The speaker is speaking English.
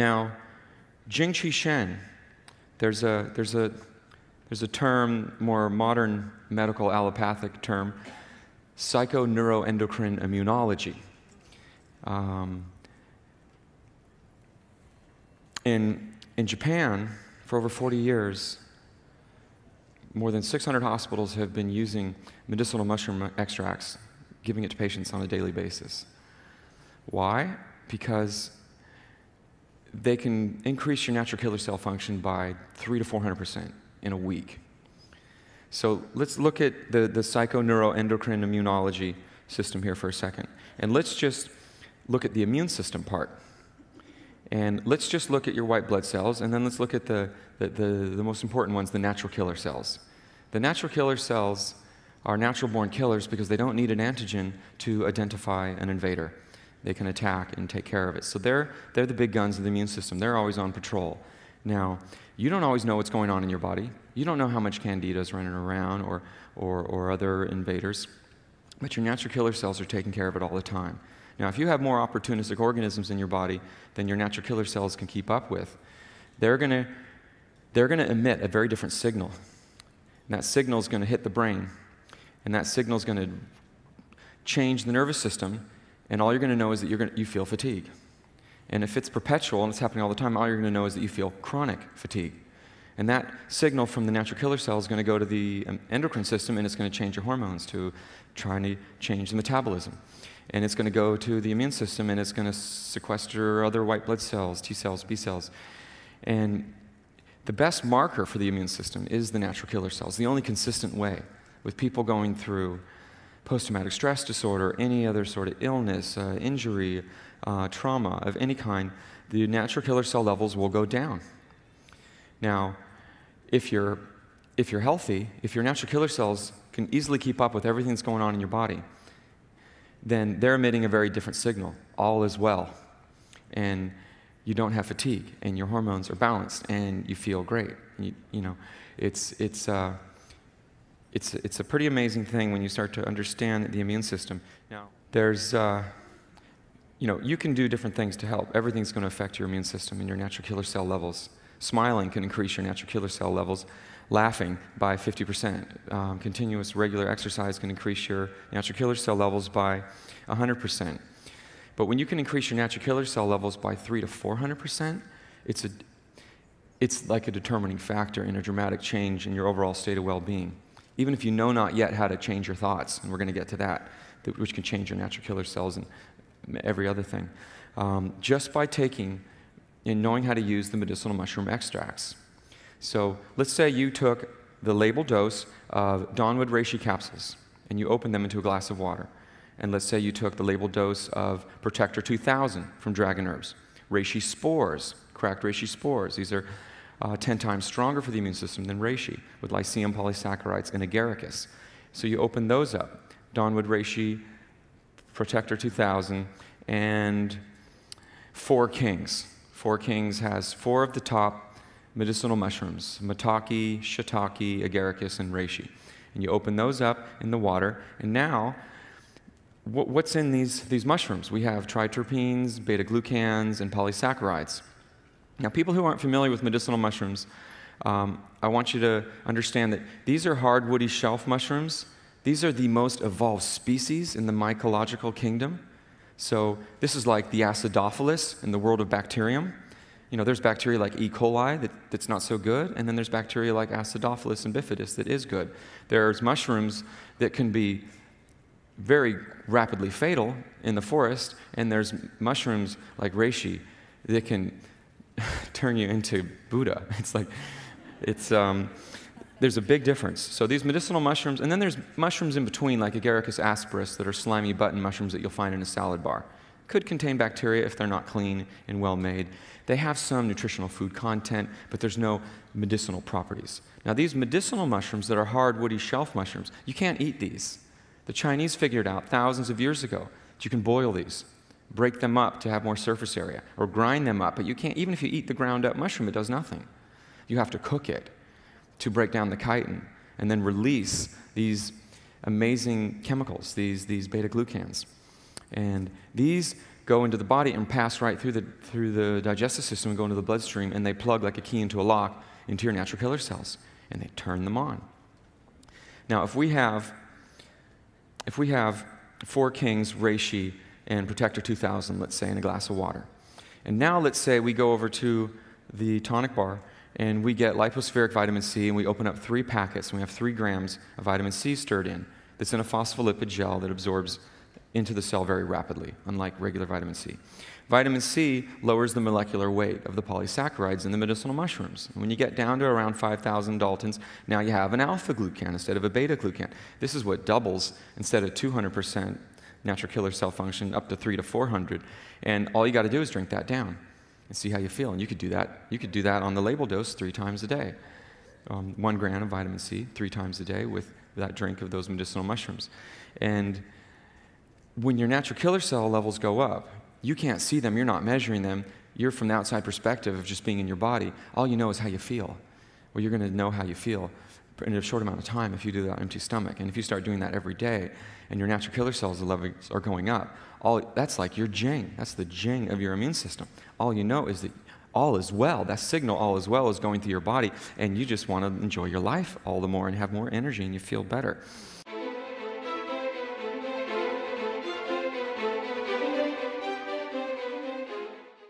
Now, Jing Qi Shen, there's a term, more modern medical allopathic term, psychoneuroendocrine immunology. In Japan, for over 40 years, more than 600 hospitals have been using medicinal mushroom extracts, giving it to patients on a daily basis. Why? Because they can increase your natural killer cell function by 300 to 400% in a week. So let's look at the psychoneuroendocrine immunology system here for a second. And let's just look at the immune system part. And let's just look at your white blood cells, and then let's look at the most important ones, the natural killer cells. The natural killer cells are natural-born killers because they don't need an antigen to identify an invader. They can attack and take care of it. So they're the big guns of the immune system. They're always on patrol. Now, you don't always know what's going on in your body. You don't know how much Candida is running around or other invaders, but your natural killer cells are taking care of it all the time. Now, if you have more opportunistic organisms in your body than your natural killer cells can keep up with, they're going to emit a very different signal. And that signal is going to hit the brain, and that signal is going to change the nervous system, and all you're going to know is that you feel fatigue. And if it's perpetual and it's happening all the time, all you're going to know is that you feel chronic fatigue. And that signal from the natural killer cell is going to go to the endocrine system, and it's going to change your hormones to try to change the metabolism. And it's going to go to the immune system, and it's going to sequester other white blood cells, T cells, B cells. And the best marker for the immune system is the natural killer cells, the only consistent way. With people going through post-traumatic stress disorder, any other sort of illness, injury, trauma of any kind, the natural killer cell levels will go down. Now, if you're healthy, if your natural killer cells can easily keep up with everything that's going on in your body, then they're emitting a very different signal. All is well. And you don't have fatigue, and your hormones are balanced, and you feel great. It's a pretty amazing thing when you start to understand the immune system. Now, there's, you can do different things to help. Everything's going to affect your immune system and your natural killer cell levels. Smiling can increase your natural killer cell levels. Laughing by 50%. Continuous regular exercise can increase your natural killer cell levels by 100%. But when you can increase your natural killer cell levels by 300 to 400%, it's like a determining factor in a dramatic change in your overall state of well-being. Even if you know not yet how to change your thoughts, and we're going to get to that, which can change your natural killer cells and every other thing. Just by taking and knowing how to use the medicinal mushroom extracts. So let's say you took the labeled dose of Dawnwood reishi capsules and you opened them into a glass of water. And let's say you took the labeled dose of Protector 2000 from Dragon Herbs, reishi spores, cracked reishi spores. These are 10 times stronger for the immune system than reishi, with lycium polysaccharides and agaricus. So you open those up, Dawnwood reishi, Protector 2000, and Four Kings. Four Kings has 4 of the top medicinal mushrooms, maitake, shiitake, agaricus, and reishi. And you open those up in the water, and now, what's in these mushrooms? We have triterpenes, beta-glucans, and polysaccharides. Now, people who aren't familiar with medicinal mushrooms, I want you to understand that these are hard, woody shelf mushrooms. These are the most evolved species in the mycological kingdom. So this is like the acidophilus in the world of bacterium. There's bacteria like E. coli that's not so good, and then there's bacteria like Acidophilus and bifidus that is good. There's mushrooms that can be very rapidly fatal in the forest, and there's mushrooms like reishi that can turn you into Buddha. There's a big difference. So these medicinal mushrooms, and then there's mushrooms in between like Agaricus asperis that are slimy button mushrooms that you'll find in a salad bar. Could contain bacteria if they're not clean and well made. They have some nutritional food content, but there's no medicinal properties. Now, these medicinal mushrooms that are hard, woody shelf mushrooms, you can't eat these. The Chinese figured out thousands of years ago that you can boil these, break them up to have more surface area, or grind them up, but you can't, even if you eat the ground up mushroom, it does nothing. You have to cook it to break down the chitin and then release these amazing chemicals, these beta-glucans. And these go into the body and pass right through the digestive system and go into the bloodstream, and they plug like a key into a lock into your natural killer cells, and they turn them on. Now, if we have 4 Kings, Reishi, and Protector 2000, let's say, in a glass of water, and now let's say we go over to the tonic bar and we get lipospheric vitamin C, and we open up 3 packets, and we have 3 grams of vitamin C stirred in that's in a phospholipid gel that absorbs into the cell very rapidly, unlike regular vitamin C. Vitamin C lowers the molecular weight of the polysaccharides in the medicinal mushrooms. And when you get down to around 5,000 Daltons, now you have an alpha-glucan instead of a beta-glucan. This is what doubles, instead of 200% natural killer cell function, up to 300 to 400. And all you got to do is drink that down and see how you feel. And you could do that. You could do that on the label dose 3 times a day. 1 gram of vitamin C 3 times a day with that drink of those medicinal mushrooms. And when your natural killer cell levels go up, you can't see them, you're not measuring them, you're from the outside perspective of just being in your body. All you know is how you feel. Well, you're going to know how you feel in a short amount of time if you do that on empty stomach. And if you start doing that every day, and your natural killer cells levels are going up, that's like your jing. That's the jing of your immune system. All you know is that all is well. That signal, all is well, is going through your body, and you just want to enjoy your life all the more and have more energy, and you feel better.